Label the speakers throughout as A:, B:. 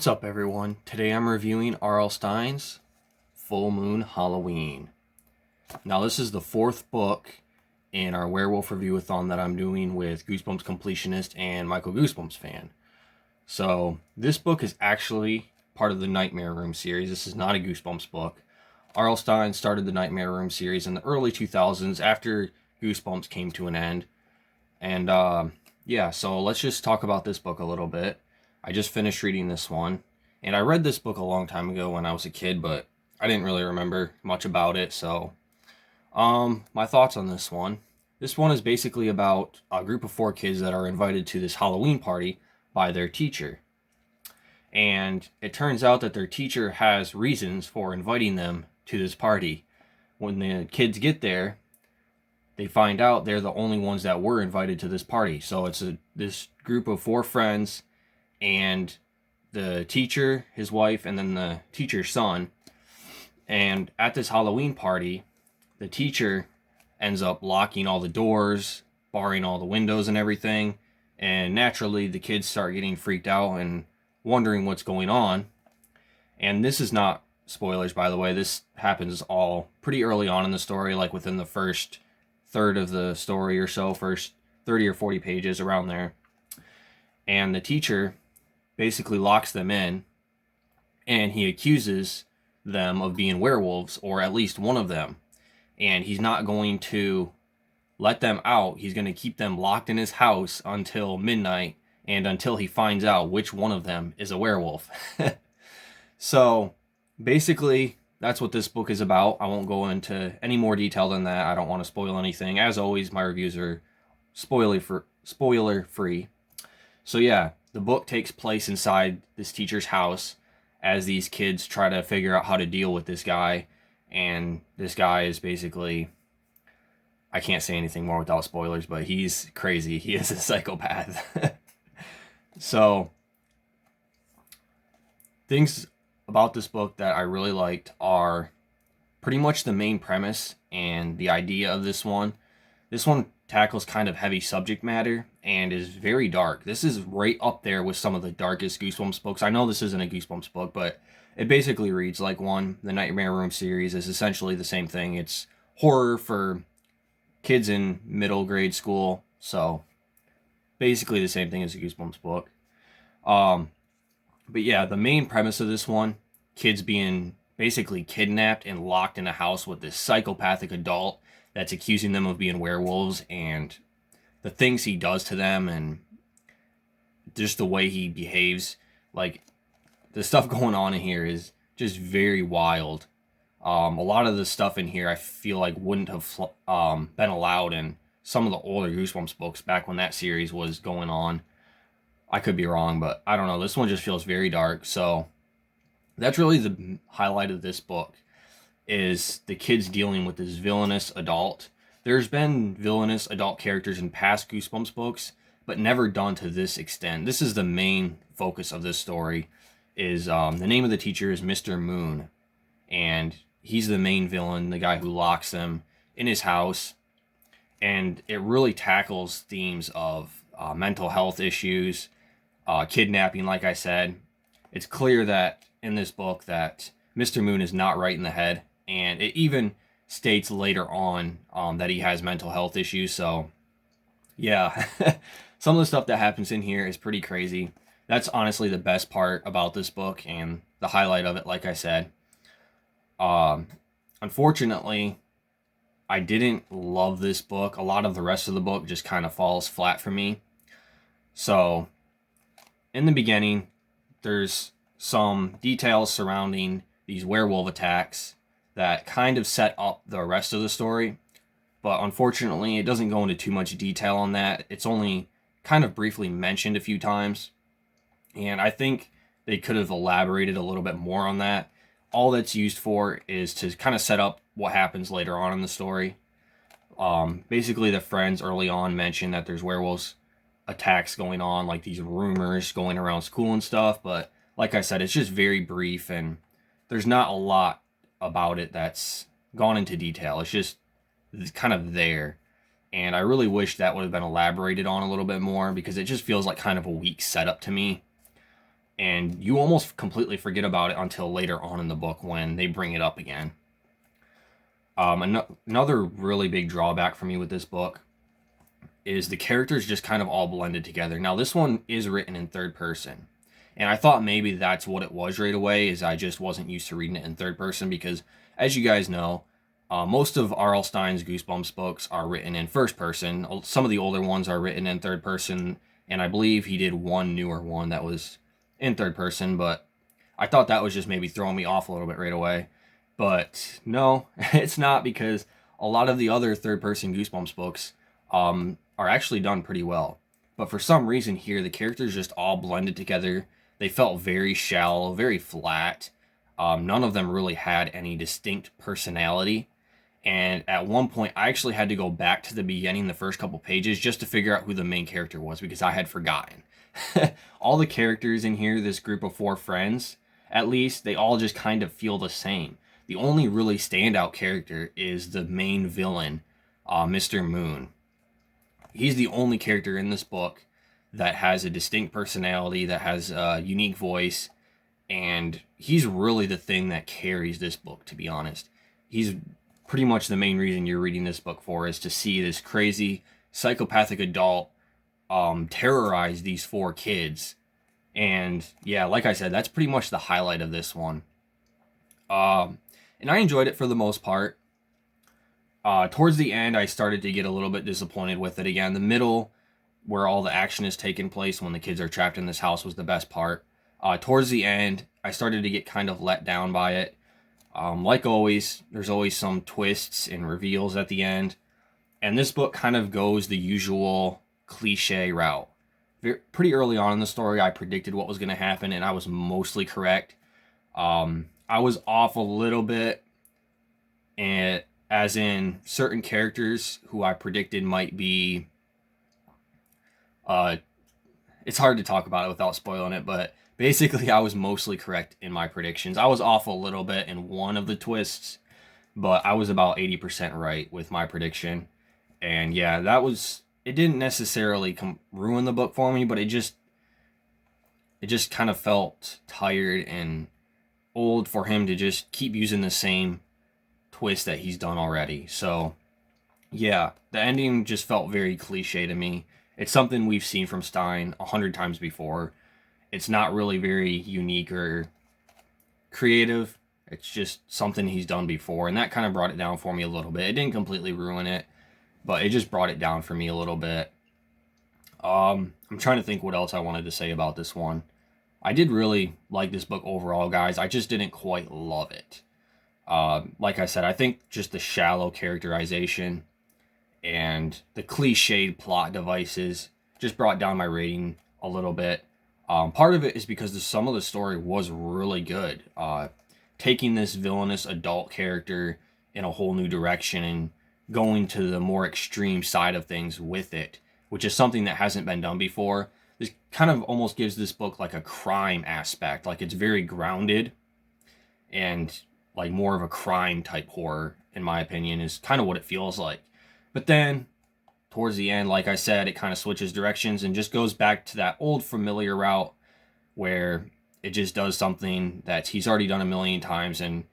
A: What's up, everyone? Today I'm reviewing R.L. Stine's Full Moon Halloween. Now, this is the fourth book in our werewolf review-a-thon that I'm doing with Goosebumps Completionist and Michael Goosebumps fan. So, this book is actually part of the Nightmare Room series. This is not a Goosebumps book. R.L. Stine started the Nightmare Room series in the early 2000s after Goosebumps came to an end. And, so let's just talk about this book a little bit. I just finished reading this one, and I read this book a long time ago when I was a kid, but I didn't really remember much about it, so my thoughts on this one. This one is basically about a group of 4 kids that are invited to this Halloween party by their teacher. And it turns out that their teacher has reasons for inviting them to this party. When the kids get there, they find out they're the only ones that were invited to this party. So it's this group of 4 friends and the teacher, his wife, and then the teacher's son. And at this Halloween party, the teacher ends up locking all the doors, barring all the windows and everything. And naturally, the kids start getting freaked out and wondering what's going on. And this is not spoilers, by the way. This happens all pretty early on in the story, like within the first third of the story or so, first 30 or 40 pages, around there. And the teacher basically locks them in, and he accuses them of being werewolves, or at least one of them. And he's not going to let them out. He's going to keep them locked in his house until midnight, and until he finds out which one of them is a werewolf. So basically, that's what this book is about. I won't go into any more detail than that. I don't want to spoil anything. As always, my reviews are spoiler free. So yeah, the book takes place inside this teacher's house as these kids try to figure out how to deal with this guy. And this guy is basically, I can't say anything more without spoilers, but he's crazy. He is a psychopath. So, things about this book that I really liked are pretty much the main premise and the idea of this one. This one tackles kind of heavy subject matter and is very dark. This is right up there with some of the darkest Goosebumps books. I know this isn't a Goosebumps book, but it basically reads like one. The Nightmare Room series is essentially the same thing. It's horror for kids in middle grade school, so basically the same thing as a Goosebumps book. But yeah, the main premise of this one, kids being basically kidnapped and locked in a house with this psychopathic adult that's accusing them of being werewolves, and the things he does to them and just the way he behaves. Like, the stuff going on in here is just very wild. A lot of the stuff in here I feel like wouldn't have been allowed in some of the older Goosebumps books back when that series was going on. I could be wrong, but I don't know. This one just feels very dark. So that's really the highlight of this book, is the kids dealing with this villainous adult. There's been villainous adult characters in past Goosebumps books, but never done to this extent. This is the main focus of this story. Is the name of the teacher is Mr. Moon, and he's the main villain, the guy who locks them in his house. And it really tackles themes of mental health issues, kidnapping, like I said. It's clear that in this book that Mr. Moon is not right in the head, and it even states later on that he has mental health issues. So yeah, some of the stuff that happens in here is pretty crazy. That's honestly the best part about this book and the highlight of it, like I said. Unfortunately, I didn't love this book. A lot of the rest of the book just kind of falls flat for me. So, in the beginning, there's some details surrounding these werewolf attacks that kind of set up the rest of the story. But unfortunately, it doesn't go into too much detail on that. It's only kind of briefly mentioned a few times. And I think they could have elaborated a little bit more on that. All that's used for is to kind of set up what happens later on in the story. Basically, the friends early on mention that there's werewolves attacks going on, like these rumors going around school and stuff. But like I said, it's just very brief, and there's not a lot about it that's gone into detail. It's kind of there. And I really wish that would have been elaborated on a little bit more, because it just feels like kind of a weak setup to me. and you almost completely forget about it until later on in the book when they bring it up again. Another really big drawback for me with this book is the characters just kind of all blended together. Now, this one is written in third person, and I thought maybe that's what it was right away, is I just wasn't used to reading it in third person because, as you guys know, most of R.L. Stine's Goosebumps books are written in first person. Some of the older ones are written in third person, and I believe he did one newer one that was in third person, but I thought that was just maybe throwing me off a little bit right away. But no, it's not, because a lot of the other third person Goosebumps books are actually done pretty well. But for some reason here, the characters just all blended together. They felt very shallow, very flat. None of them really had any distinct personality. And at one point, I actually had to go back to the beginning, the first couple pages, just to figure out who the main character was, because I had forgotten. All the characters in here, this group of 4 friends, at least, they all just kind of feel the same. The only really standout character is the main villain, Mr. Moon. He's the only character in this book that has a distinct personality, that has a unique voice, and he's really the thing that carries this book, to be honest. He's pretty much the main reason you're reading this book for, is to see this crazy psychopathic adult terrorize these 4 kids. And yeah, like I said, that's pretty much the highlight of this one. And I enjoyed it for the most part. Towards the end, I started to get a little bit disappointed with it again. The middle, where all the action is taking place when the kids are trapped in this house, was the best part. Towards the end, I started to get kind of let down by it. Like always, there's always some twists and reveals at the end. And this book kind of goes the usual cliche route. Pretty early on in the story, I predicted what was going to happen, and I was mostly correct. I was off a little bit, and as in certain characters who I predicted might be... it's hard to talk about it without spoiling it, but basically I was mostly correct in my predictions. I was off a little bit in one of the twists, but I was about 80% right with my prediction. And yeah, it didn't necessarily ruin the book for me, but it just kind of felt tired and old for him to just keep using the same twist that he's done already. So yeah, the ending just felt very cliche to me. It's something we've seen from Stine 100 times before. It's not really very unique or creative. It's just something he's done before, and that kind of brought it down for me a little bit. It didn't completely ruin it, but it just brought it down for me a little bit. I'm trying to think what else I wanted to say about this one. I did really like this book overall, guys. I just didn't quite love it. Like I said, I think just the shallow characterization and the cliched plot devices just brought down my rating a little bit. Part of it is because some of the story was really good. Taking this villainous adult character in a whole new direction and going to the more extreme side of things with it, which is something that hasn't been done before. This kind of almost gives this book like a crime aspect. Like, it's very grounded and like more of a crime type horror, in my opinion, is kind of what it feels like. But then towards the end, like I said, it kind of switches directions and just goes back to that old familiar route where it just does something that he's already done a million times and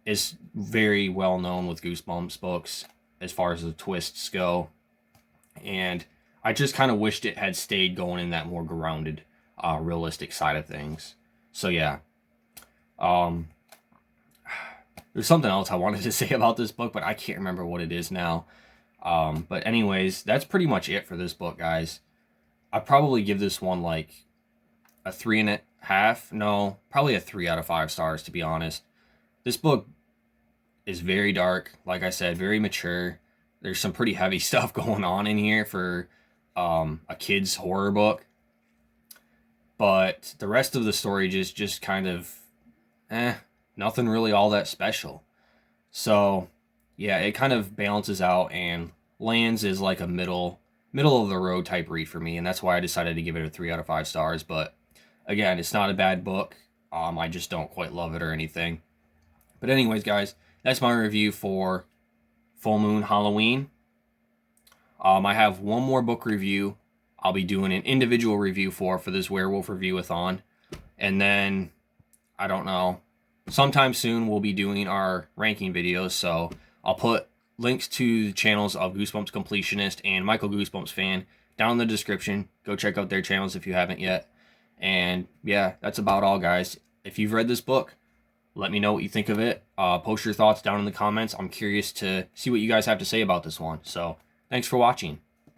A: is very well known with Goosebumps books as far as the twists go. And I just kind of wished it had stayed going in that more grounded, realistic side of things. So yeah. There's something else I wanted to say about this book, but I can't remember what it is now. But anyways, that's pretty much it for this book, guys. I'd probably give this one like a 3.5. No, probably a 3 out of 5 stars, to be honest. This book is very dark, like I said, very mature. There's some pretty heavy stuff going on in here for a kid's horror book. But the rest of the story just kind of, nothing really all that special. So yeah, it kind of balances out and lands as like a middle of the road type read for me, and that's why I decided to give it a 3 out of 5 stars. But again, it's not a bad book. I just don't quite love it or anything. But anyways, guys, that's my review for Full Moon Halloween. I have one more book review I'll be doing an individual review for this werewolf review-a-thon. And then, I don't know, sometime soon we'll be doing our ranking videos, so I'll put links to the channels of Goosebumps Completionist and Michael Goosebumps Fan down in the description. Go check out their channels if you haven't yet. And yeah, that's about all, guys. If you've read this book, let me know what you think of it. Post your thoughts down in the comments. I'm curious to see what you guys have to say about this one. So thanks for watching.